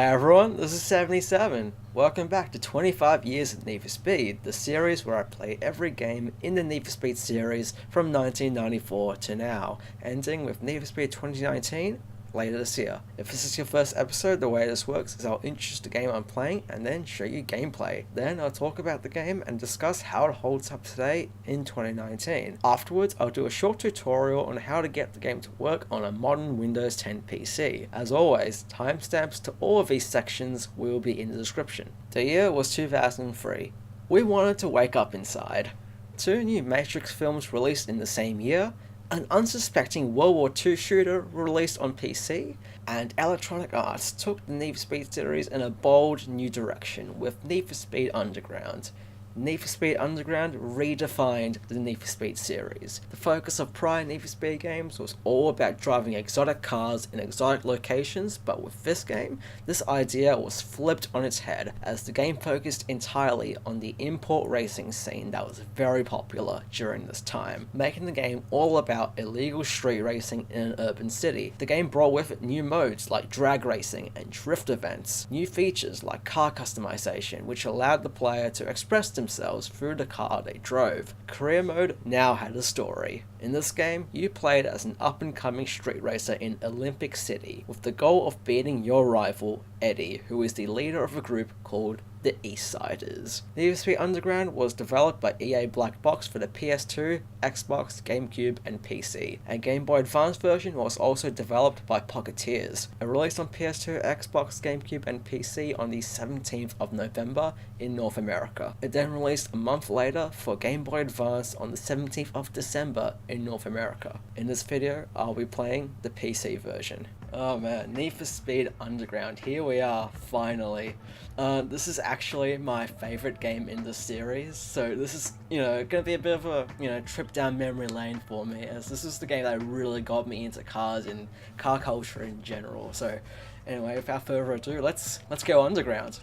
Hey everyone, this is 77. Welcome back to 25 Years of Need for Speed, the series where I play every game in the Need for Speed series from 1994 to now, ending with Need for Speed 2019 later this year. If this is your first episode, the way this works is I'll introduce the game I'm playing and then show you gameplay. Then I'll talk about the game and discuss how it holds up today in 2019. Afterwards, I'll do a short tutorial on how to get the game to work on a modern Windows 10 PC. As always, timestamps to all of these sections will be in the description. The year was 2003. We wanted to wake up inside. 2 new Matrix films released in the same year, an unsuspecting World War II shooter released on PC, and Electronic Arts took the Need for Speed series in a bold new direction with Need for Speed Underground. Need for Speed Underground redefined the Need for Speed series. The focus of prior Need for Speed games was all about driving exotic cars in exotic locations, but with this game, this idea was flipped on its head as the game focused entirely on the import racing scene that was very popular during this time, making the game all about illegal street racing in an urban city. The game brought with it new modes like drag racing and drift events, new features like car customization, which allowed the player to express themselves through the car they drove. Career mode now had a story. In this game, you played as an up-and-coming street racer in Olympic City, with the goal of beating your rival, Eddie, who is the leader of a group called the Eastsiders. Need for Speed Underground was developed by EA Black Box for the PS2, Xbox, GameCube, and PC. A Game Boy Advance version was also developed by Pocketeers. It released on PS2, Xbox, GameCube, and PC on the 17th of November in North America. It then released a month later for Game Boy Advance on the 17th of December in North America. In this video, I'll be playing the PC version. Oh man, Need for Speed Underground, here we are, finally. This is actually my favorite game in the series, so this is, gonna be a bit of a, trip down memory lane for me, as this is the game that really got me into cars and car culture in general. So anyway, without further ado, let's go underground.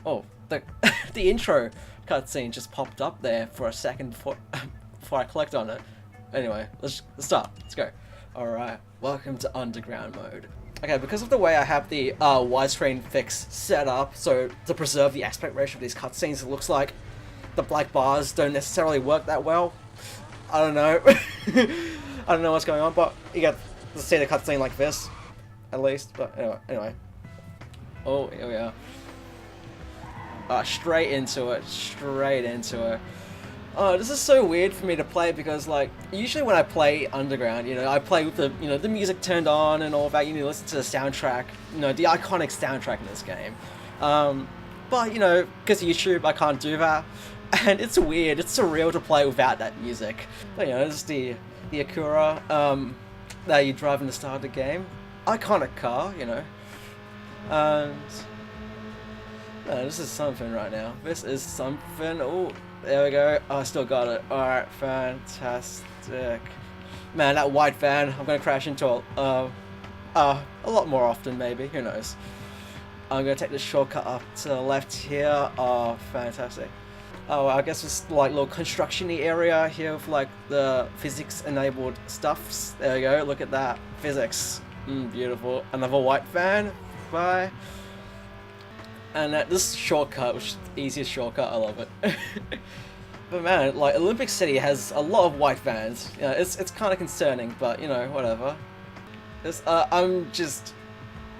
Oh, the intro cutscene just popped up there for a second before I clicked on it. Anyway, let's start. Let's go. Alright, welcome to Underground mode. Okay, because of the way I have the Widescreen Fix set up, so to preserve the aspect ratio of these cutscenes, it looks like the black bars don't necessarily work that well. I don't know. I don't know what's going on, but you get to see the cutscene like this, at least. But anyway. Oh, here we are. Straight into it. Oh, this is so weird for me to play because, like, usually when I play Underground, I play with the, the music turned on and all that, listen to the soundtrack, the iconic soundtrack in this game. But, because of YouTube, I can't do that. And it's weird, it's surreal to play without that music. But, this is the Acura, that you drive in the start of the game. Iconic car, And... this is something right now. This is something. Oh, there we go. Oh, I still got it. Alright, fantastic. Man, that white van, I'm gonna crash into a lot more often, maybe. Who knows? I'm gonna take the shortcut up to the left here. Oh, fantastic. Oh, I guess it's like a little construction-y area here with like the physics-enabled stuffs. There we go. Look at that. Physics. Beautiful. Another white van. Bye. And this shortcut, which is the easiest shortcut, I love it. But man, like, Olympic City has a lot of white vans. It's kind of concerning, but, whatever. I'm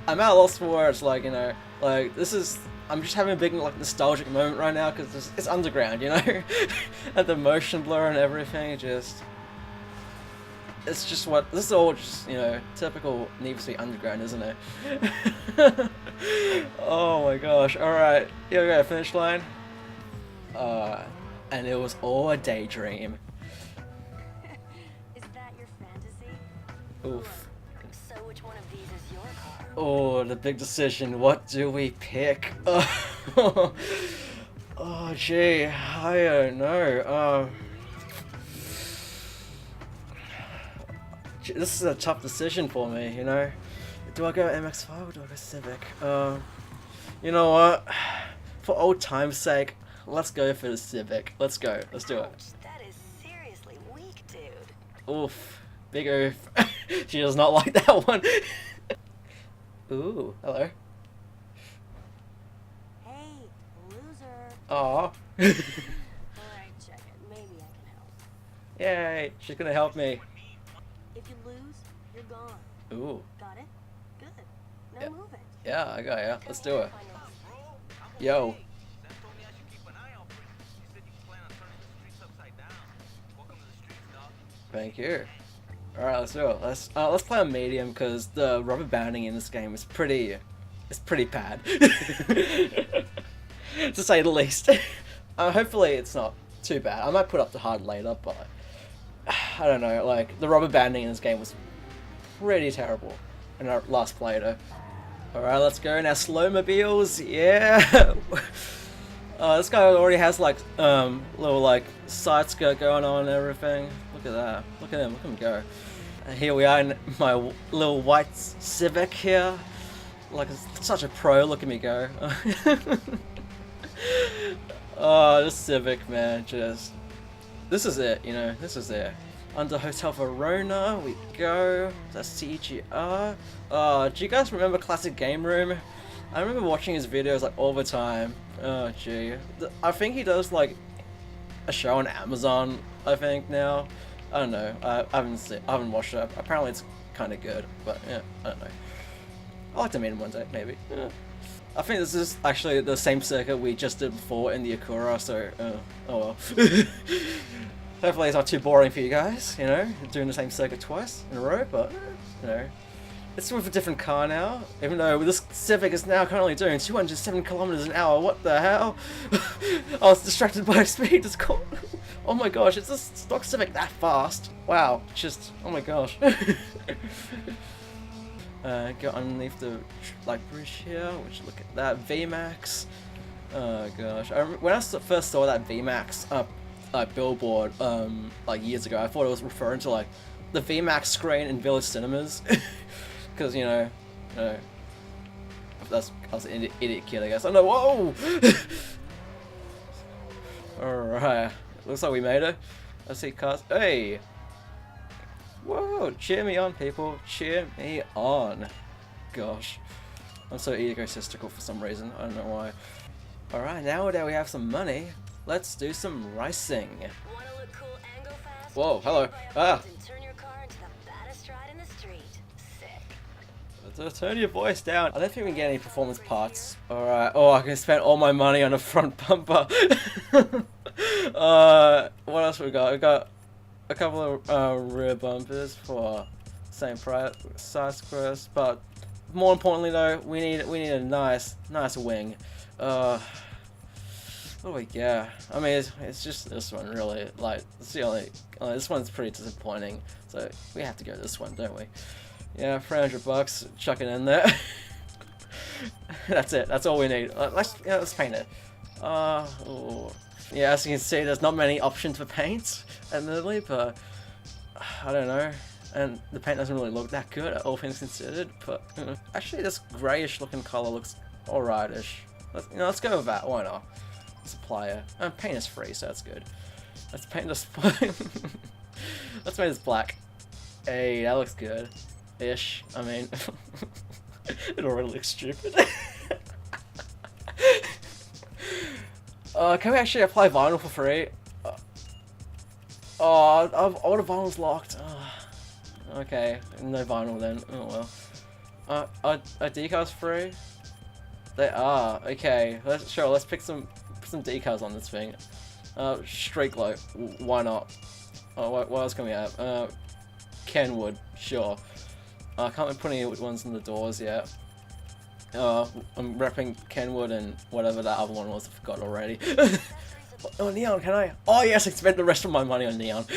at a loss for words, like, I'm just having a big, like, nostalgic moment right now, because it's Underground, And the motion blur and everything, this is all just, typical Need for Speed Underground, isn't it? Oh my gosh, alright, here we go, finish line. And it was all a daydream. Is that your fantasy? Oof. So which one of these is your car? Oh, the big decision, what do we pick? Oh gee, I don't know. This is a tough decision for me, Do I go MX-5 or do I go Civic? You know what? For old time's sake, let's go for the Civic. Let's go. Let's do it. That is seriously weak, dude. Oof. Big oof. She does not like that one. Ooh, hello. Aw. Alright, check it. Maybe I can help. Yay, she's gonna help me. If you lose, you're gone. Ooh. Got it? Good. Now Yeah. move it. Yeah, I got ya. Let's do it. If I know- Yo. Thank you. Alright, let's do it. Let's play on medium because the rubber banding in this game is pretty bad. To say the least. Hopefully it's not too bad. I might put up to hard later, but I don't know, like the rubber banding in this game was pretty terrible when I last played it. Alright, let's go now. Slowmobiles, yeah. This guy already has like little like side skirt going on and everything. Look at that. Look at him. Look at him go. And here we are in my little white Civic here. Like such a pro. Look at me go. Oh, this Civic, man. Just this is it. You know, this is it. Under Hotel Verona, we go. That's CGR. Do you guys remember Classic Game Room? I remember watching his videos like all the time. Oh gee, I think he does like a show on Amazon. I think now. I don't know. I haven't watched it. Apparently it's kind of good, but yeah, I don't know. I'd like to meet him one day, maybe. Yeah. I think this is actually the same circuit we just did before in the Acura, so oh well. Hopefully it's not too boring for you guys, you know, doing the same circuit twice in a row, but, you know. It's with a different car now, even though this Civic is now currently doing 207 kilometers an hour. What the hell? I was distracted by speed. It's cool. Oh my gosh, it's a stock Civic that fast? Wow, just, oh my gosh. Go underneath the like bridge here, which look at that VMAX. Oh gosh, when I first saw that VMAX billboard like years ago, I thought it was referring to like the VMAX screen in Village Cinemas. Because you know, I was an idiot kid, I guess. Oh no! Whoa! All right, looks like we made it. I see cars. Hey! Whoa! Cheer me on, people! Cheer me on! Gosh, I'm so egotistical for some reason. I don't know why. All right, now that we have some money, let's do some racing. Wanna look cool and go fast? Whoa! Hello! Ah! Turn your car into the baddest ride in the street. Sick. Turn your voice down. I don't think we can get any performance parts. Alright. Oh, I can spend all my money on a front bumper. What else we got? We got a couple of rear bumpers for same price size squares, but more importantly though, we need a nice wing. What do we get? I mean, it's just this one really. Like, it's the only. This one's pretty disappointing. So we have to go this one, don't we? Yeah, $300, chuck it in there. That's it. That's all we need. Let's paint it. Ooh. Yeah, as you can see, there's not many options for paint, admittedly, but I don't know. And the paint doesn't really look that good, all things considered. But actually, this grayish-looking color looks alright-ish. Let's go with that. Why not? Supplier. And paint is free, so that's good. Let's paint this. Let's make this black. Hey, that looks good. Ish. I mean, it already looks stupid. Can we actually apply vinyl for free? All the vinyl's locked. Okay, no vinyl then. Oh well. Are decals free? They are. Okay, let's pick some decals on this thing. Street glow. Why not? What else can we have? Kenwood. Sure. I can't be putting any ones in the doors yet. I'm repping Kenwood and whatever that other one was, I forgot already. Oh, neon, can I? Oh yes, I spent the rest of my money on neon.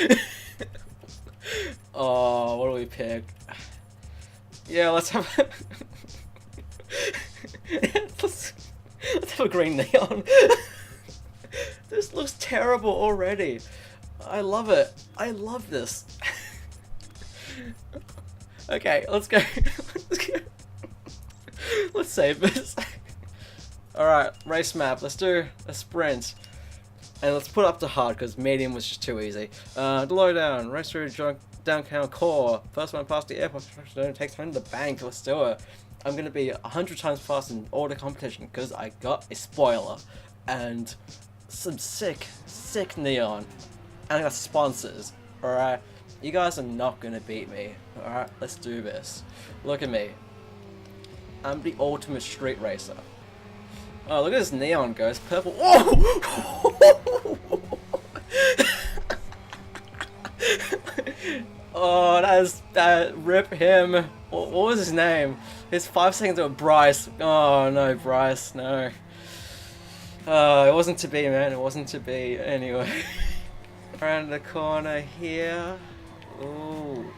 Oh, what do we pick? Yeah, let's have let's have a green neon. This looks terrible already. I love it. I love this. Okay, let's go. Let's save this. Alright, race map. Let's do a sprint. And let's put it up to hard because medium was just too easy. Low down, race through downtown core. First one past the airport takes time to the bank. Let's do it. I'm gonna be 100 times faster in all the competition because I got a spoiler. and some sick neon. And I got sponsors. Alright, you guys are not gonna beat me. Alright, let's do this. Look at me. I'm the ultimate street racer. Oh, look at this neon ghost. Purple. Oh! Oh, that rip him. What was his name? His 5 seconds of Bryce. Oh no, Bryce, no. It wasn't to be, man. It wasn't to be. Anyway. Around the corner here. Ooh.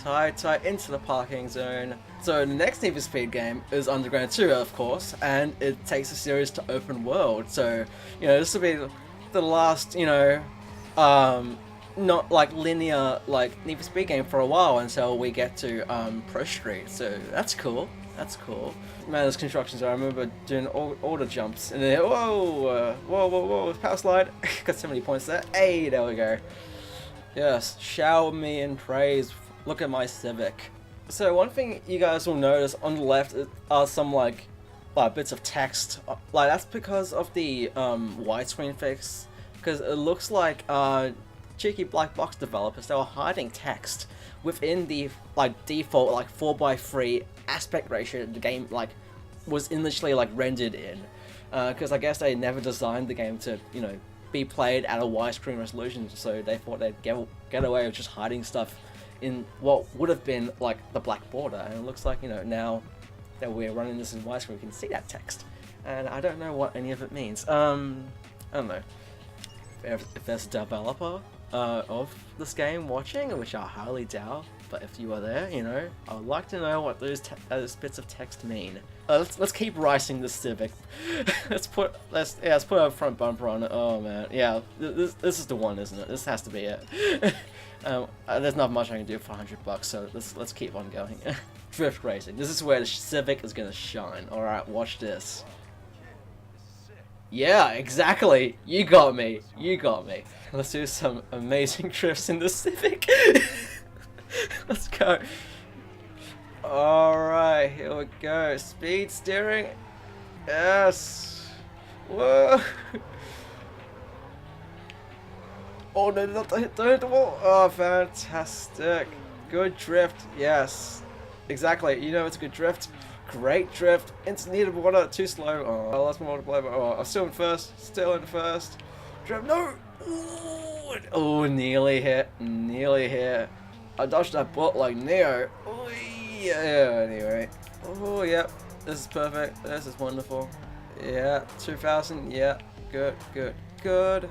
Tight into the parking zone. So the next Need for Speed game is Underground 2, of course, and it takes the series to open world. So, you know, this will be the last, you know, not like linear like Need for Speed game for a while until we get to Pro Street. So that's cool. That's cool. Man, those constructions. I remember doing all the jumps and then whoa, power slide. Got so many points there. Hey, there we go. Yes, shower me in praise. Look at my Civic. So one thing you guys will notice on the left are some like bits of text. Like that's because of the widescreen fix. Because it looks like cheeky black box developers, they were hiding text within the like default like 4:3 aspect ratio the game like was initially like rendered in. Because I guess they never designed the game to, you know, be played at a widescreen resolution, so they thought they'd get away with just hiding stuff in what would have been like the black border. And it looks like, you know, now that we're running this in widescreen, we can see that text, and I don't know what any of it means. I don't know if there's a developer of this game watching, which I highly doubt, but if you are there, you know, I would like to know what those bits of text mean. Let's keep racing this Civic. let's put a front bumper on it. Oh man, yeah, this is the one, isn't it? This has to be it. There's not much I can do for $100, so let's keep on going. Drift racing. This is where the Civic is gonna shine. All right, watch this. Yeah, exactly. You got me. You got me. Let's do some amazing drifts in the Civic. Let's go. Alright, here we go. Speed steering. Yes. Whoa. Oh no, not hit the wall. Oh, fantastic. Good drift. Yes. Exactly. You know it's a good drift. Great drift. Into needed water. Too slow. Oh, I lost my water play, but oh, I'm still in first. Still in first. Drift. No. Ooh. Oh, nearly hit. Nearly hit. I dodged that bullet like Neo. Oh, yeah. Anyway. Oh, yep. This is perfect. This is wonderful. Yeah. 2000. Yeah. Good. Good. Good.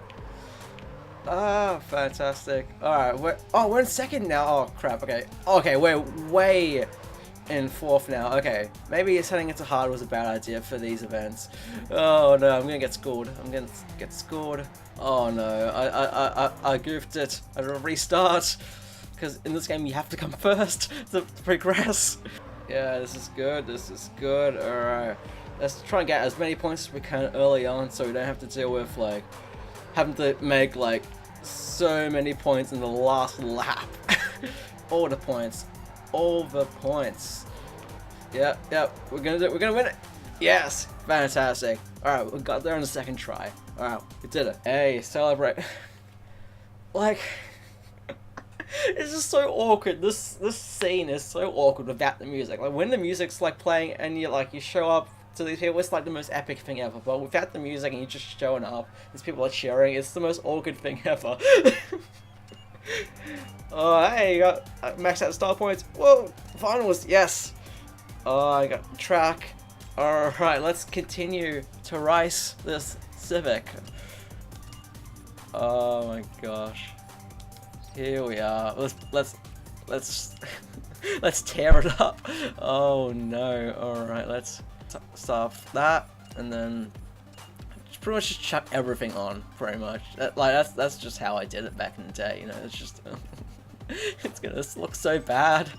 Ah, fantastic. Alright. We're in second now. Oh, crap. Okay. Okay. We're way in fourth now. Okay, maybe setting it to hard was a bad idea for these events. Oh no, I'm gonna get scored. I'm gonna get scored. Oh no, I goofed it. I don't restart, because in this game you have to come first to progress. Yeah, this is good. This is good. Alright, let's try and get as many points as we can early on, so we don't have to deal with like having to make like so many points in the last lap. All the points. All the points. Yep, we're gonna win it. Yes, fantastic. Alright, we got there on the second try. Alright, we did it. Hey, celebrate. Like, it's just so awkward. This scene is so awkward without the music. Like when the music's like playing and you show up to these people, it's like the most epic thing ever. But without the music and you're just showing up, these people are cheering, it's the most awkward thing ever. Oh, hey, you got maxed out star points. Whoa, finals, yes. Oh, I got the track. Alright, let's continue to race this Civic. Oh my gosh. Here we are. Let's let's tear it up. Oh no. Alright, let's start that and then pretty much just chuck everything on, pretty much. That's just how I did it back in the day, you know. It's just it's gonna look so bad.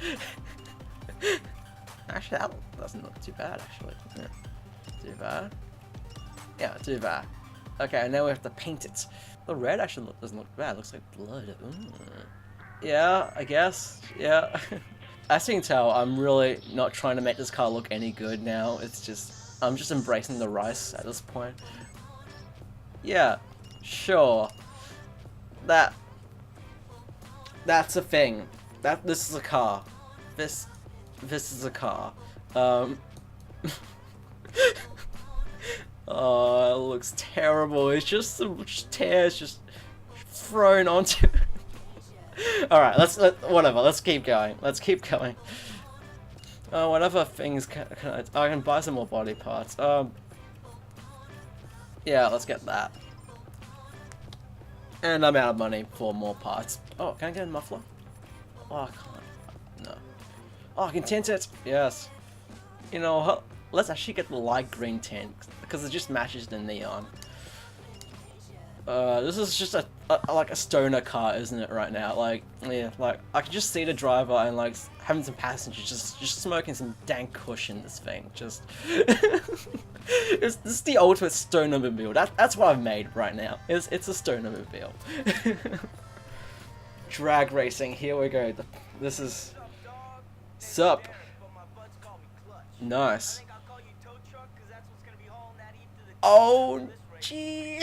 Actually, that doesn't look too bad. Actually, yeah. Too bad. Yeah, too bad. Okay, now we have to paint it. The red actually doesn't look bad. It looks like blood. Ooh. Yeah, I guess. Yeah. As you can tell, I'm really not trying to make this car look any good now. It's just I'm just embracing the rice at this point. Yeah, sure. That's a thing. This is a car. This is a car. Oh, it looks terrible. It's just some tears just thrown onto. Alright, whatever, let's keep going. Let's keep going. Whatever things I can buy some more body parts. Yeah, let's get that. And I'm out of money for more parts. Oh, can I get a muffler? Oh, I can't. No. Oh, I can tint it. Yes. You know, let's actually get the light green tint because it just matches the neon. This is just like a stoner car, isn't it, right now? Like, yeah, like I can just see the driver and like having some passengers just smoking some dank kush in this thing. Just, this is the ultimate stoner mobile. That's what I've made right now. It's a stoner mobile. Drag racing. Here we go. This is sup. Nice. Oh, gee.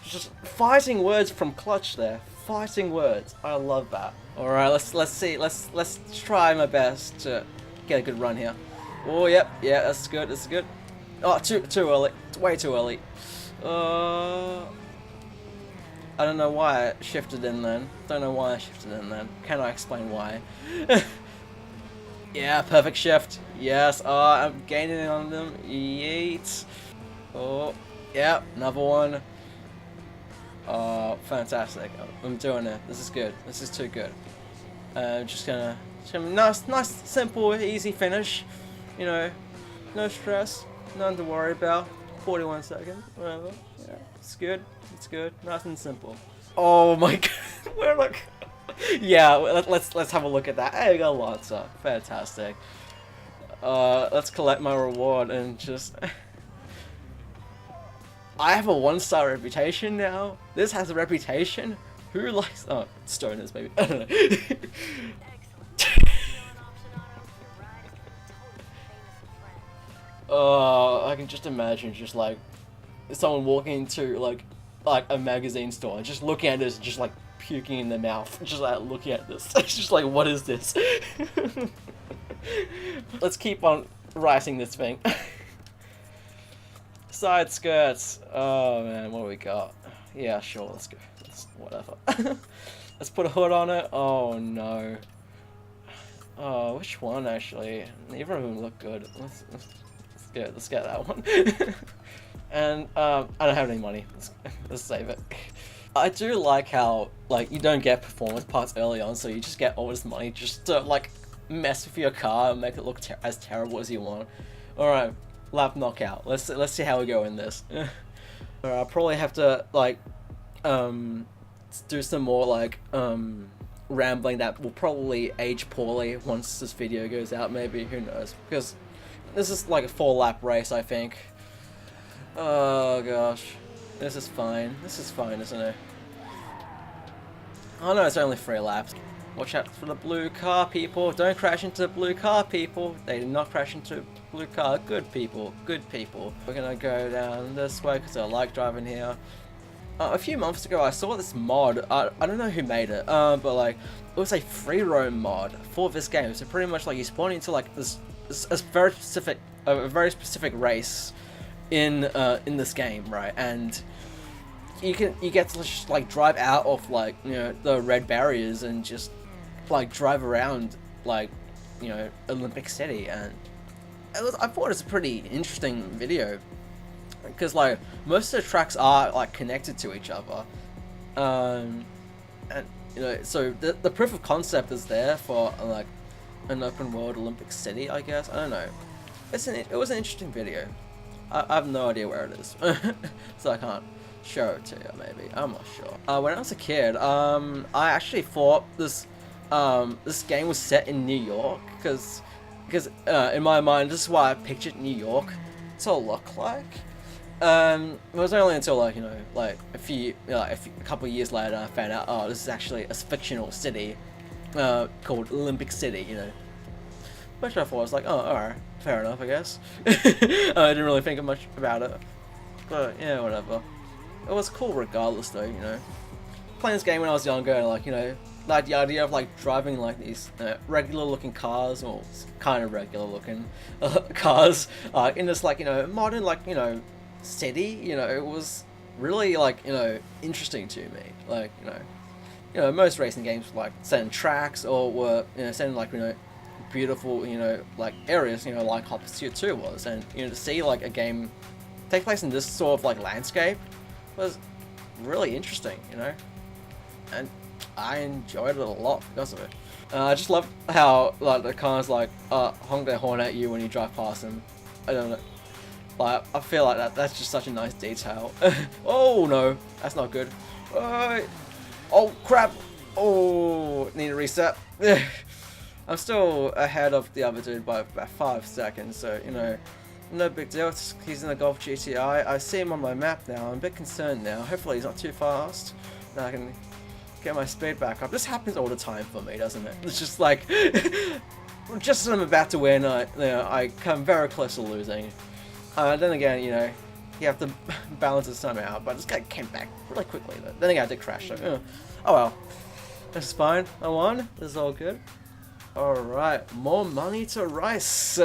Just fighting words from Clutch there. Fighting words. I love that. All right, let's see. Let's try my best to get a good run here. Oh, yep, yeah, that's good. That's good. Oh, too early. Way too early. I don't know why I shifted in then. Don't know why I shifted in then. Can I explain why? Yeah, perfect shift. Yes. Oh, I'm gaining on them. Yeet. Oh, yeah, another one. Oh, fantastic. I'm doing it. This is good. This is too good. Just gonna nice, simple, easy finish. You know, no stress, nothing to worry about. 41 seconds, whatever. Yeah, it's good. It's good. Nice and simple. Oh my god, we're like, yeah. Let's have a look at that. Hey, we got a Lancer. Fantastic. Let's collect my reward and just. I have a 1-star reputation now. This has a reputation. Who likes? Oh, stoners maybe. I don't know. Oh, I can just imagine just like someone walking into like a magazine store and just looking at this, and just like puking in their mouth, just like looking at this. It's just like, what is this? Let's keep on writing this thing. Side skirts. Oh man, what do we got? Yeah, sure, let's go. Whatever. Let's put a hood on it. Oh no. Oh, which one actually? Neither of them look good. Let's get that one. And I don't have any money. Let's save it. I do like how like you don't get performance parts early on, so you just get all this money just to like mess with your car and make it look as terrible as you want. All right. Lap knockout. Let's see how we go in this. I'll probably have to like do some more like rambling that will probably age poorly once this video goes out. Maybe, who knows? Because this is like a 4-lap race, I think. Oh gosh, this is fine. This is fine, isn't it? Oh no, it's only 3 laps. Watch out for the blue car, people. Don't crash into the blue car, people. They did not crash into blue car. Good people. Good people. We're gonna go down this way because I like driving here. A few months ago, I saw this mod. I don't know who made it, but like, it was a free roam mod for this game. So pretty much like you spawn into like this very specific race in this game, right? And you get to just like drive out of like, you know, the red barriers and just like drive around like, you know, Olympic City. And I thought it was a pretty interesting video because like most of the tracks are like connected to each other, and you know, so the proof of concept is there for like an open world Olympic City, I guess. I don't know. It was an interesting video. I have no idea where it is, so I can't show it to you. Maybe, I'm not sure. When I was a kid, I actually thought this game was set in New York because in my mind this is what I pictured New York to look like. It was only until like, you know, like a couple of years later I found out, oh, this is actually a fictional city called Olympic City, you know. which I thought was like, oh, alright, fair enough, I guess. I didn't really think much about it, but yeah, whatever. It was cool regardless, though, you know. Playing this game when I was younger, like, you know, like the idea of like driving like these regular-looking cars, or kind of regular-looking cars, in this like, you know, modern, like, you know, city, you know, it was really like, you know, interesting to me. Like, you know, most racing games were like set in tracks, or were, you know, set in like, you know, beautiful, you know, like areas, you know, like Hot Pursuit 2 was, and you know, to see like a game take place in this sort of like landscape was really interesting, you know, and I enjoyed it a lot because of it. I just love how like the cars like honk their horn at you when you drive past them. I don't know, like I feel like that's just such a nice detail. Oh no, that's not good. Oh crap! Oh, need a reset. I'm still ahead of the other dude by about 5 seconds, so you know, no big deal. He's in the Golf GTI. I see him on my map now. I'm a bit concerned now. Hopefully he's not too fast. Now I can get my speed back up. This happens all the time for me, doesn't it? It's just like, just as I'm about to win, you know, I come very close to losing. Then again, you know, you have to balance it somehow, but this guy came back really quickly though. Then again, I did crash, so, oh well. This is fine. I won. This is all good. Alright, more money to rice.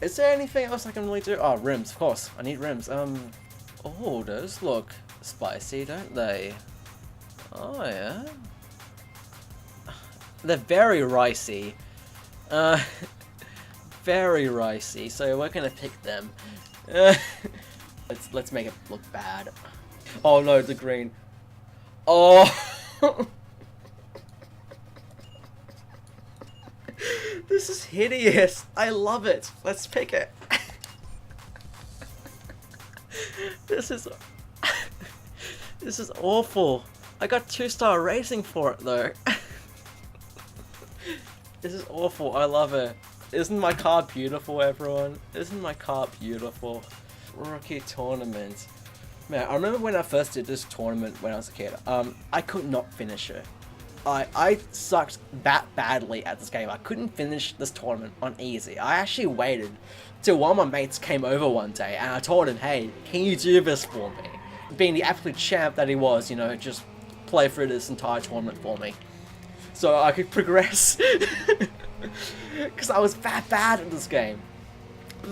Is there anything else I can really do? Oh, rims, of course. I need rims. Oh, those look spicy, don't they? Oh, yeah. They're very ricey. Very ricey, so we're gonna pick them. Let's make it look bad. Oh no, the green. Oh! This is hideous. I love it. Let's pick it. This is awful. I got 2-star rating for it though. This is awful. I love it. Isn't my car beautiful, everyone? Isn't my car beautiful? Rookie tournament. Man, I remember when I first did this tournament when I was a kid. I could not finish it. I sucked that badly at this game. I couldn't finish this tournament on easy. I actually waited till one of my mates came over one day and I told him, hey, can you do this for me? Being the absolute champ that he was, you know, just play through this entire tournament for me, so I could progress. Because I was that bad at this game.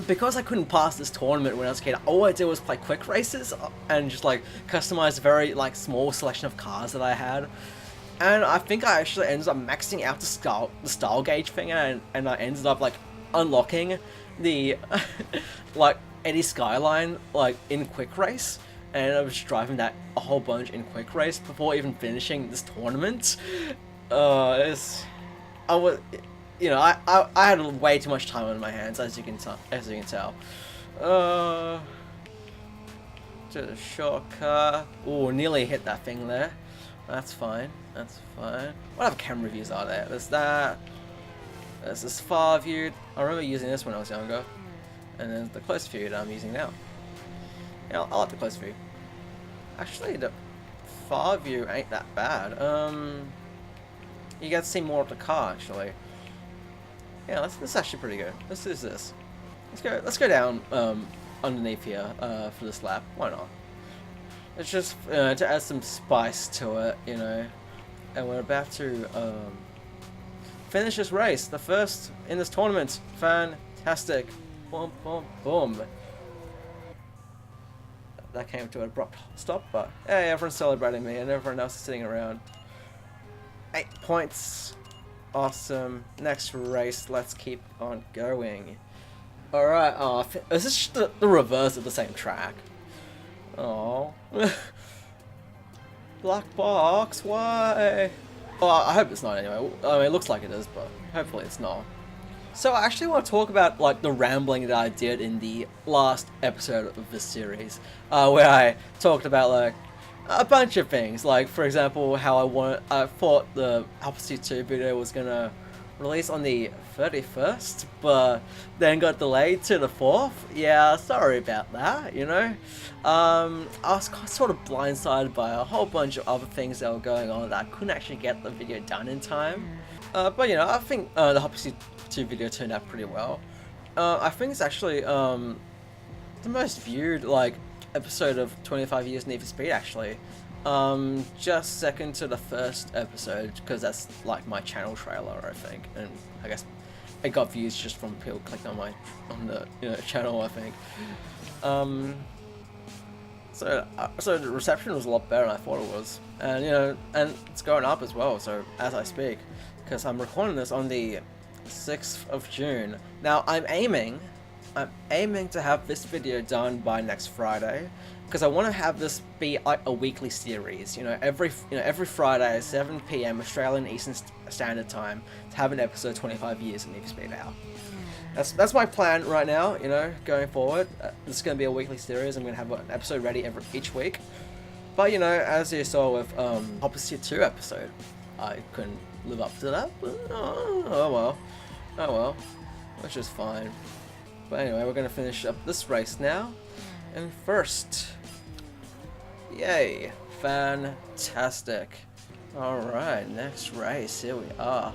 Because I couldn't pass this tournament when I was a kid, all I did was play quick races and just like customize a very like small selection of cars that I had. And I think I actually ended up maxing out the style gauge thing, and I ended up like unlocking the like Eddie Skyline like in quick race, and I was driving that a whole bunch in quick race before even finishing this tournament. I had way too much time on my hands, as you can tell. To the shortcut. Oh, nearly hit that thing there. That's fine. That's fine. What other camera views are there? There's that. There's this far view. I remember using this when I was younger. And then the close view that I'm using now. Yeah, I like the close view. Actually, the far view ain't that bad. You get to see more of the car, actually. Yeah, this is actually pretty good. Let's do this. Let's go down underneath here for this lap. Why not? It's just to add some spice to it, you know. And we're about to finish this race, the first in this tournament. Fantastic. Boom, boom, boom. That came to an abrupt stop, but hey, everyone's celebrating me and everyone else is sitting around. 8 points. Awesome. Next race, let's keep on going. Alright, is this the reverse of the same track? Oh. Black box, why? Well, I hope it's not anyway. I mean, it looks like it is, but hopefully it's not. So I actually want to talk about like the rambling that I did in the last episode of this series, where I talked about like a bunch of things, like for example how I thought the Pursuit 2 video was gonna release on the 31st, but then got delayed to the 4th. Yeah, sorry about that, you know. I was sort of blindsided by a whole bunch of other things that were going on that I couldn't actually get the video done in time. But you know, I think the Pursuit 2 video turned out pretty well. I think it's actually the most viewed like episode of 25 Years Need for Speed actually. Just second to the first episode, because that's like my channel trailer, I think, and I guess it got views just from people clicking on the channel, I think. So the reception was a lot better than I thought it was, and and it's going up as well. So as I speak, because I'm recording this on the 6th of June. Now I'm aiming to have this video done by next Friday, because I want to have this be like a weekly series. Every Friday at 7 p.m. Australian Eastern Standard Time to have an episode 25 Years of Need for Speed out. That's my plan right now. Going forward, this is going to be a weekly series. I'm going to have an episode ready each week. But as you saw with Opposite 2 episode, I couldn't live up to that. But, oh well, which is fine. But anyway, we're going to finish up this race now. And first, yay, fantastic. Alright, next race, here we are.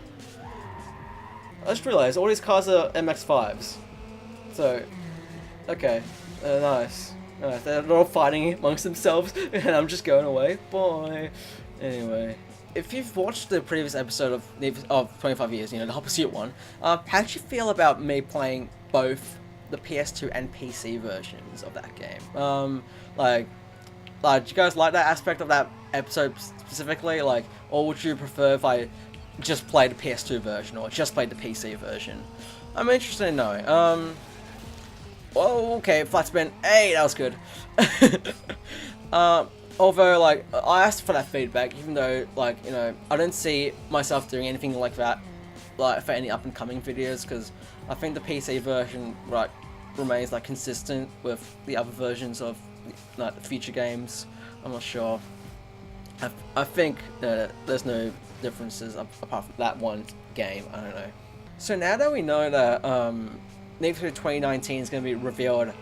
I just realized all these cars are MX-5s. So, okay, nice. They're all fighting amongst themselves, and I'm just going away. Boy. Anyway, if you've watched the previous episode of 25 Years, the Hot Pursuit one, how did you feel about me playing both the PS2 and PC versions of that game? Like, do you guys like that aspect of that episode specifically? Or would you prefer if I just played the PS2 version or just played the PC version? I'm interested in knowing. Oh, okay, flat spin. Hey, that was good. Although, I asked for that feedback, even though, I don't see myself doing anything like that, for any up-and-coming videos, because I think the PC version, remains, consistent with the other versions of, the future games. I'm not sure. I think that there's no differences apart from that one game. I don't know. So now that we know that Need for Speed 2019 is going to be revealed,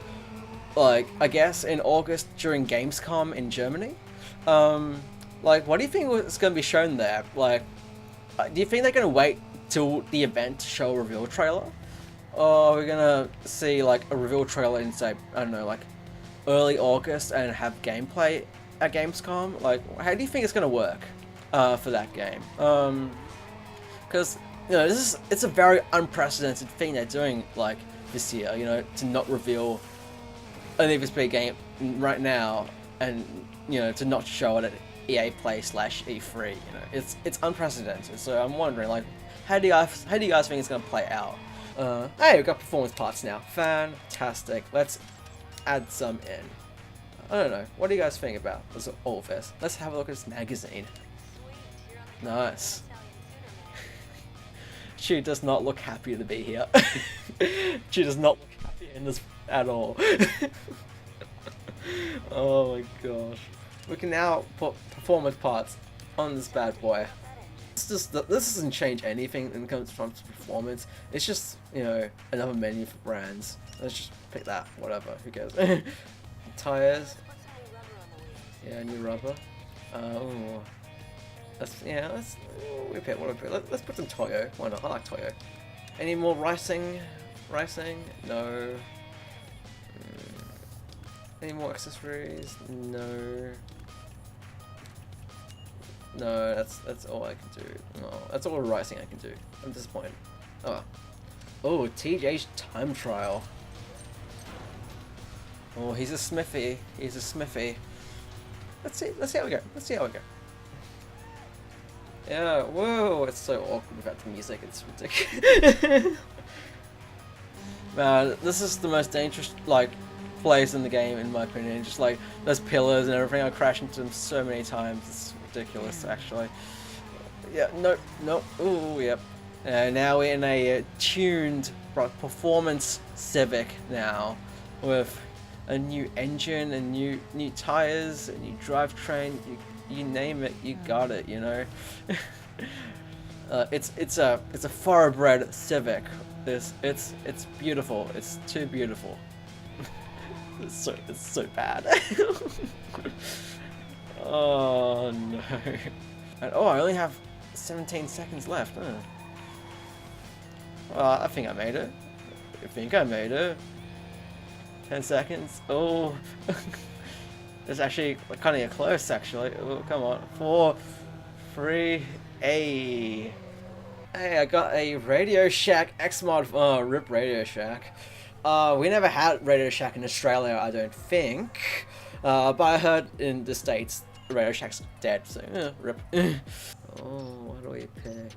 I guess in August during Gamescom in Germany, what do you think is going to be shown there? Do you think they're going to wait till the event to show a reveal trailer, or are we going to see a reveal trailer in, say, I don't know, early August and have gameplay at Gamescom? How do you think it's going to work for that game? Because it's a very unprecedented thing they're doing this year, to not reveal a Need for Speed game right now, and to not show it at EA Play / E3. It's unprecedented. So I'm wondering, how do you guys think it's going to play out? Hey, we've got performance parts now. Fantastic. Let's add some in. I don't know. What do you guys think about all of this? Let's have a look at this magazine. Nice. She does not look happy to be here. She does not look happy in this at all. Oh my gosh. We can now put performance parts on this bad boy. This doesn't change anything when it comes to performance. It's just, another menu for brands. Let's just pick that. Whatever. Who cares? Tires. Yeah, new rubber. Let's put some Toyo. Why not? I like Toyo. Any more racing? No. Any more accessories? No. No, that's all I can do. No, that's all racing I can do. I'm disappointed. Oh. Oh, TJ's time trial. Oh, he's a smithy. Let's see how we go. Yeah, whoa, it's so awkward without the music, it's ridiculous. Man, this is the most dangerous, place in the game, in my opinion. Just, those pillars and everything, I crash into them so many times, it's ridiculous, actually. Yeah, no, ooh, yep. Now we're in a tuned performance Civic now, with a new engine, and new tires, a new drivetrain, you name it, you got it, It's a thoroughbred Civic. It's beautiful. It's too beautiful. it's so bad. Oh no. And, I only have 17 seconds left. I think I made it. I think I made it. 10 seconds. Oh. It's actually kind of close, actually. Oh, come on. 4, 3, A. Hey, I got a Radio Shack X-Mod. Oh, rip Radio Shack. We never had Radio Shack in Australia, I don't think. But I heard in the States, Radio Shack's dead, so rip. Oh, what do we pick?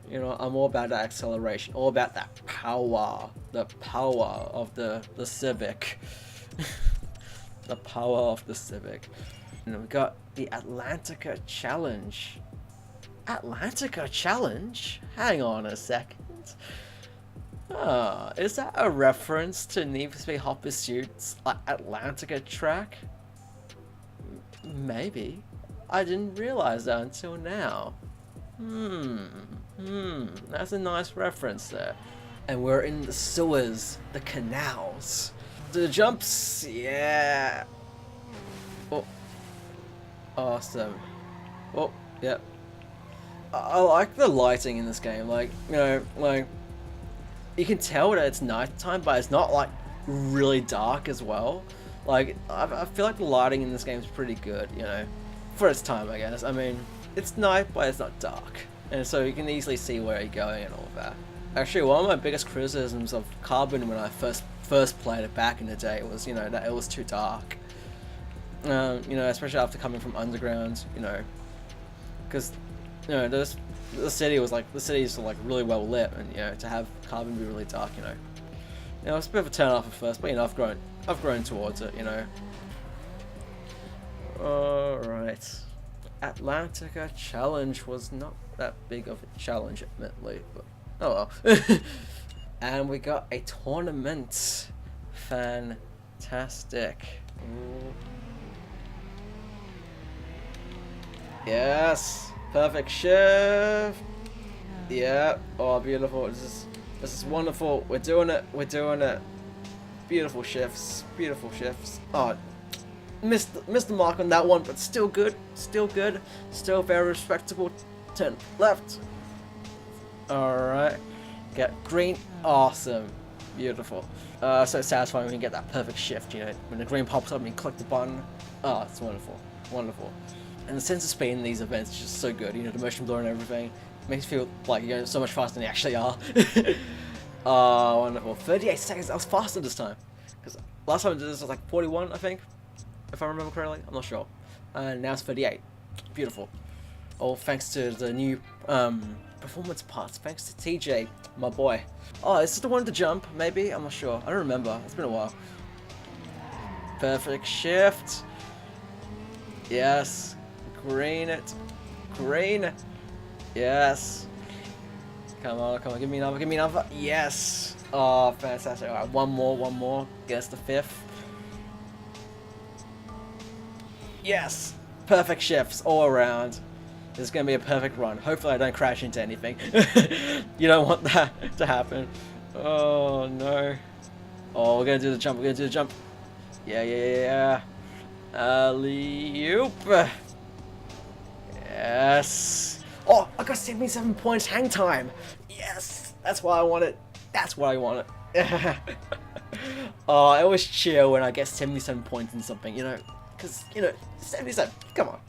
You know, I'm all about that acceleration, all about that power, the power of the Civic. The power of the Civic. And we got the Atlantica Challenge. Atlantica Challenge? Hang on a second. Is that a reference to Need for Speed Hot Pursuit's Atlantica track? Maybe. I didn't realize that until now. That's a nice reference there. And we're in the sewers, the canals. The jumps, yeah. Oh, awesome. Oh, yep. I like the lighting in this game. Like, you know, like you can tell that it's nighttime, but it's not like really dark as well. Like, I feel like the lighting in this game is pretty good, you know, for its time, I guess. I mean, it's night, but it's not dark, and so you can easily see where you're going and all of that. Actually, one of my biggest criticisms of Carbon when I first played it back in the day was, you know, that it was too dark. You know, especially after coming from Underground, you know, because, you know, the city was like, the city's like really well lit, and you know, to have Carbon be really dark, you know, it's a bit of a turn off at first, but you know, I've grown towards it, you know. Alright. Atlantica Challenge was not that big of a challenge, admittedly, but oh well. And we got a tournament. Fantastic. Ooh. Yes. Perfect shift. Yeah. Oh, beautiful. This is wonderful. We're doing it. We're doing it. Beautiful shifts. Beautiful shifts. Oh, missed the mark on that one, but still good. Still good. Still very respectable. Turn left. Alright. Get green. Awesome. Beautiful. So satisfying when you get that perfect shift, you know, when the green pops up and you click the button. Oh, it's wonderful. Wonderful. And the sense of speed in these events is just so good, you know, the motion blur and everything. It makes you feel like you're going so much faster than you actually are. Oh, wonderful. 38 seconds. That was faster this time. Because last time I did this was like 41, I think. If I remember correctly. I'm not sure. And now it's 38. Beautiful. All thanks to the new performance parts. Thanks to TJ, my boy. Oh, is this the one to jump? Maybe? I'm not sure. I don't remember. It's been a while. Perfect shift. Yes. Green it. Green. Yes. Come on, come on. Give me another. Give me another. Yes. Oh, fantastic. Alright, one more. Get us the 5th. Yes. Perfect shifts all around. This is going to be a perfect run. Hopefully I don't crash into anything. You don't want that to happen. Oh, no. Oh, we're going to do the jump. We're going to do the jump. Yeah. Alley-oop. Yes. Oh, I got 77 points hang time. Yes. That's what I wanted. That's what I wanted. Oh, I always cheer when I get 77 points in something, you know. Because, you know, 77. Come on.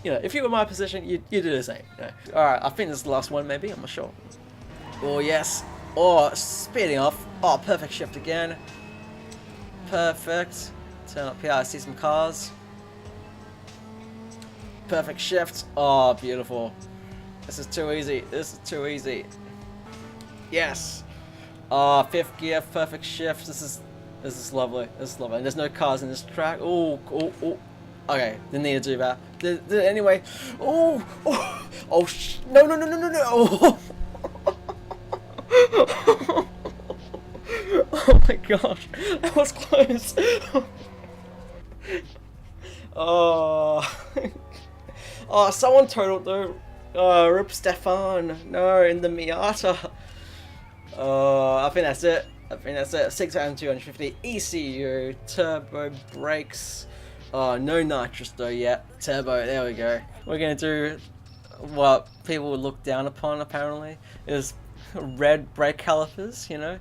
You know, if you were in my position, you do the same. You know? Alright, I think this is the last one, maybe. I'm not sure. Oh, yes. Oh, speeding off. Oh, perfect shift again. Perfect. Turn up here. I see some cars. Perfect shift. Oh, beautiful. This is too easy. This is too easy. Yes. Oh, 5th gear. Perfect shift. This is lovely. This is lovely. And there's no cars in this track. Oh. Okay, didn't need to do that. Anyway. Oh. No. Oh my gosh, that was close. Oh, someone totaled though. Rip Stefan. No, in the Miata. I think that's it. 6,250 ECU, turbo brakes. Oh, no nitrous though yet. Turbo, there we go. We're gonna do what people would look down upon apparently, is red brake calipers, you know.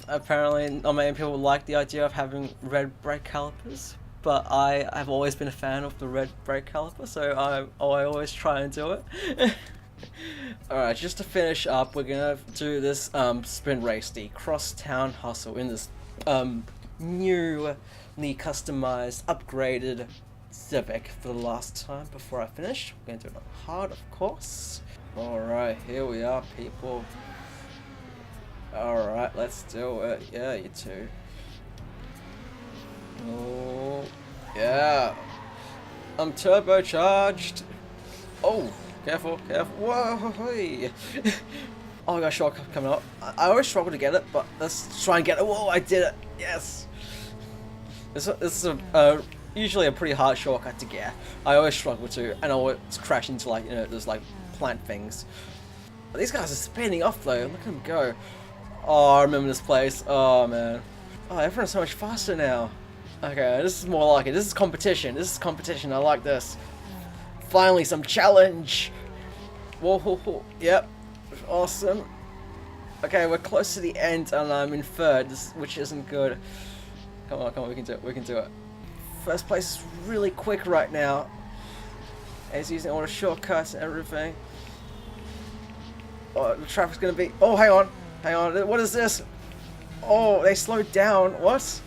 Apparently not many people like the idea of having red brake calipers, but I have always been a fan of the red brake caliper, so I always try and do it. Alright, just to finish up, we're gonna do this sprint race, the Crosstown Hustle, in this newly customized, upgraded Civic for the last time before I finish. We're gonna do it on hard, of course. Alright, here we are, people. Alright, let's do it. Yeah, you two. Oh, yeah. I'm turbocharged. Oh, careful, careful. Whoa, hey. Oh, I got a shortcut coming up. I always struggle to get it, but let's try and get it. Whoa, I did it. Yes. This is usually a pretty hard shortcut to get. I always struggle to, and I always crash into, like, you know, those like plant things. But these guys are spinning off though. Look at them go. Oh, I remember this place. Oh man. Oh, everyone's so much faster now. Okay, this is more like it. This is competition. This is competition. I like this. Finally, some challenge. Whoa, whoa, whoa. Yep. Awesome. Okay, we're close to the end, and I'm in third, which isn't good. Come on, come on. We can do it. We can do it. First place is really quick right now. He's using all the shortcuts and everything. Oh, the traffic's gonna be. Oh, hang on. Hang on. What is this? Oh, they slowed down. What?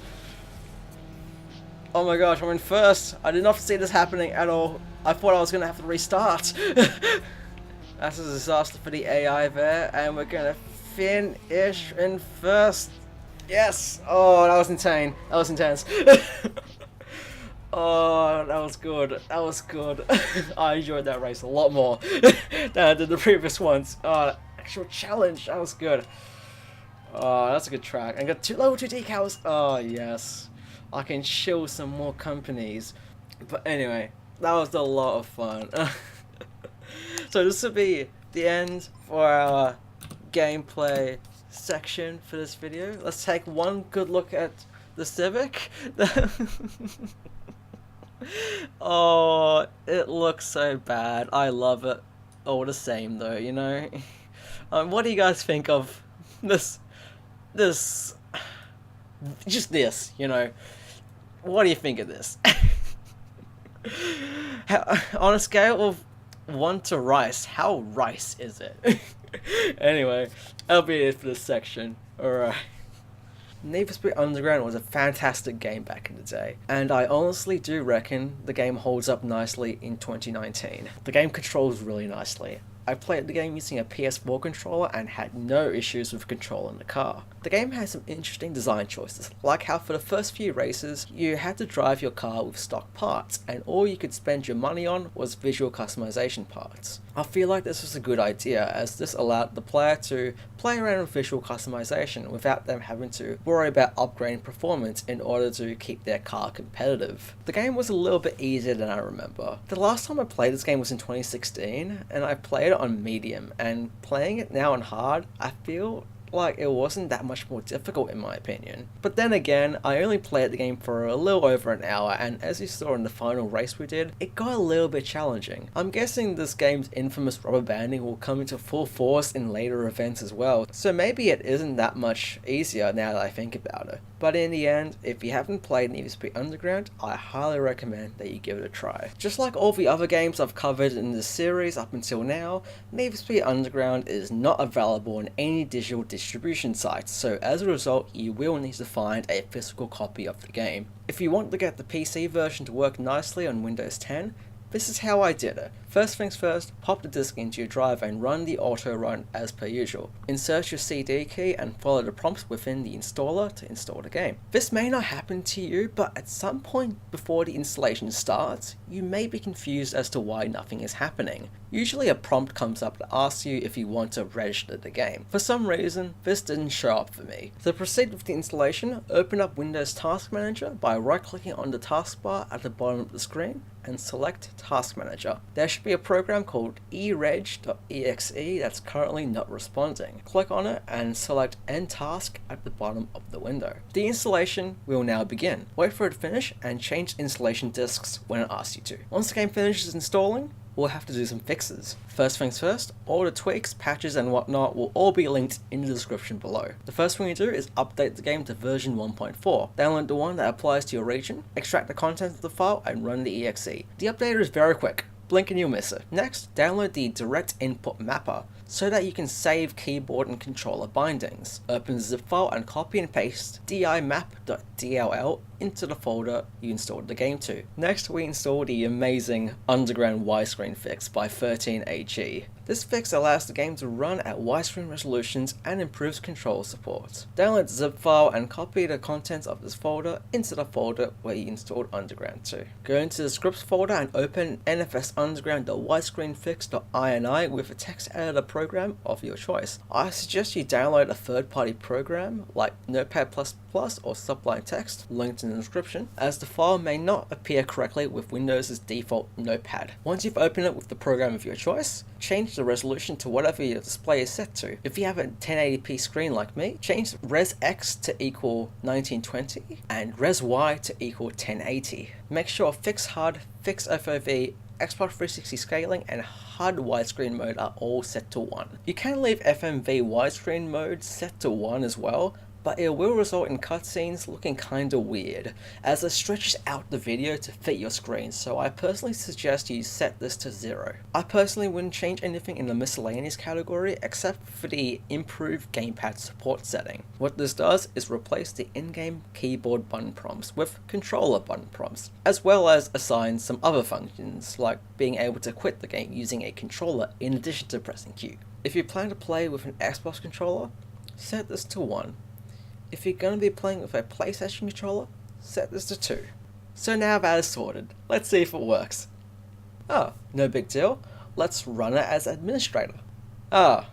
Oh my gosh, I'm in first. I did not see this happening at all. I thought I was going to have to restart. That's a disaster for the AI there. And we're going to finish in first. Yes. Oh, that was insane. That was intense. Oh, that was good. That was good. I enjoyed that race a lot more than I did the previous ones. Oh, actual challenge. That was good. Oh, that's a good track. I got two level 2 decals. Oh, yes. I can shill some more companies. But anyway, that was a lot of fun. So this will be the end for our gameplay section for this video. Let's take one good look at the Civic. Oh, it looks so bad. I love it all the same though, you know. What do you guys think of this, just this, you know? What do you think of this? On a scale of 1 to rice, how rice is it? Anyway, that'll be it for this section. Alright. Need for Speed Underground was a fantastic game back in the day, and I honestly do reckon the game holds up nicely in 2019. The game controls really nicely. I played the game using a PS4 controller and had no issues with controlling the car. The game has some interesting design choices, like how for the first few races, you had to drive your car with stock parts, and all you could spend your money on was visual customization parts. I feel like this was a good idea, as this allowed the player to play around with visual customization without them having to worry about upgrading performance in order to keep their car competitive. The game was a little bit easier than I remember. The last time I played this game was in 2016, and I played it on medium, and playing it now on hard, I feel like it wasn't that much more difficult in my opinion. But then again, I only played the game for a little over an hour, and as you saw in the final race we did, it got a little bit challenging. I'm guessing this game's infamous rubber banding will come into full force in later events as well, so maybe it isn't that much easier now that I think about it. But in the end, if you haven't played Need for Speed Underground, I highly recommend that you give it a try. Just like all the other games I've covered in this series up until now, Need for Speed Underground is not available on any digital distribution sites, so as a result you will need to find a physical copy of the game. If you want to get the PC version to work nicely on Windows 10, this is how I did it. First things first, pop the disk into your drive and run the auto run as per usual. Insert your CD key and follow the prompts within the installer to install the game. This may not happen to you, but at some point before the installation starts, you may be confused as to why nothing is happening. Usually a prompt comes up that asks you if you want to register the game. For some reason, this didn't show up for me. To proceed with the installation, open up Windows Task Manager by right-clicking on the taskbar at the bottom of the screen and select Task Manager. There should be a program called ereg.exe that's currently not responding. Click on it and select End Task at the bottom of the window. The installation will now begin. Wait for it to finish and change installation disks when it asks you to. Once the game finishes installing, we'll have to do some fixes. First things first, all the tweaks, patches and whatnot will all be linked in the description below. The first thing you do is update the game to version 1.4. Download the one that applies to your region, extract the content of the file and run the exe. The updater is very quick. Blink and you'll miss it. Next, download the DInput Mapper so that you can save keyboard and controller bindings. Open the zip file and copy and paste dimap.dll into the folder you installed the game to. Next, we install the amazing Underground Widescreen Fix by 13AG. This fix allows the game to run at widescreen resolutions and improves control support. Download the zip file and copy the contents of this folder into the folder where you installed Underground to. Go into the scripts folder and open NFS Underground.widescreenfix.ini with a text editor program of your choice. I suggest you download a third-party program like Notepad++ or Sublime Text, linked in the description, as the file may not appear correctly with Windows' default Notepad. Once you've opened it with the program of your choice, change the resolution to whatever your display is set to. If you have a 1080p screen like me, change Res X to equal 1920 and Res Y to equal 1080. Make sure Fix HUD, Fix FOV, Xbox 360 scaling and HUD widescreen mode are all set to 1. You can leave FMV widescreen mode set to 1 as well, but it will result in cutscenes looking kinda weird, as it stretches out the video to fit your screen, so I personally suggest you set this to 0. I personally wouldn't change anything in the miscellaneous category except for the improved gamepad support setting. What this does is replace the in-game keyboard button prompts with controller button prompts, as well as assign some other functions like being able to quit the game using a controller in addition to pressing Q. If you plan to play with an Xbox controller, set this to 1. If you're going to be playing with a PlayStation controller, set this to 2. So now that is sorted, let's see if it works. Oh, no big deal, let's run it as administrator. Ah,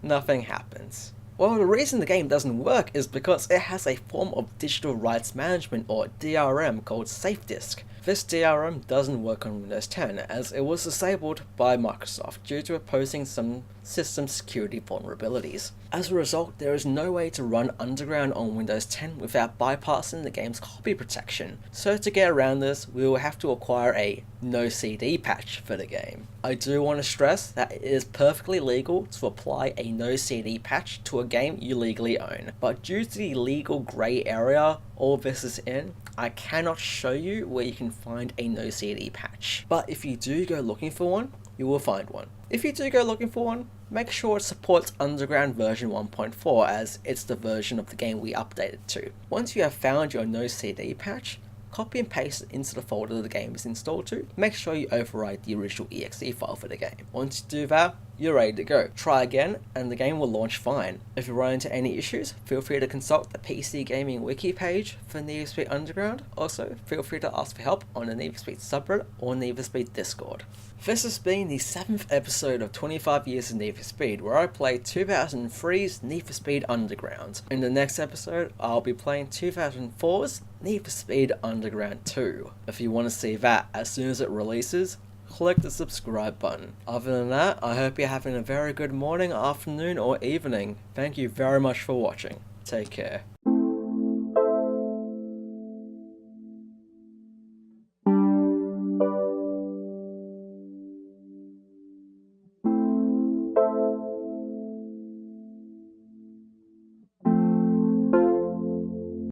nothing happens. Well, the reason the game doesn't work is because it has a form of digital rights management or DRM called SafeDisk. This DRM doesn't work on Windows 10 as it was disabled by Microsoft due to it posing some system security vulnerabilities. As a result, there is no way to run Underground on Windows 10 without bypassing the game's copy protection. So to get around this, we will have to acquire a no CD patch for the game. I do want to stress that it is perfectly legal to apply a no CD patch to a game you legally own, but due to the legal grey area all this is in, I cannot show you where you can find a no CD patch. But if you do go looking for one, you will find one. If you do go looking for one, make sure it supports Underground version 1.4 as it's the version of the game we updated to. Once you have found your no CD patch, copy and paste it into the folder the game is installed to. Make sure you override the original exe file for the game. Once you do that, you're ready to go. Try again and the game will launch fine. If you run into any issues, feel free to consult the PCGamingWiki Page for Need for Speed Underground. Also, feel free to ask for help on the Need for Speed subreddit or Need for Speed Discord. This has been the 7th episode of 25 Years of Need for Speed, where I played 2003's Need for Speed Underground. In the next episode, I'll be playing 2004's Need for Speed Underground 2. If you want to see that as soon as it releases, click the subscribe button. Other than that, I hope you're having a very good morning, afternoon, or evening. Thank you very much for watching. Take care.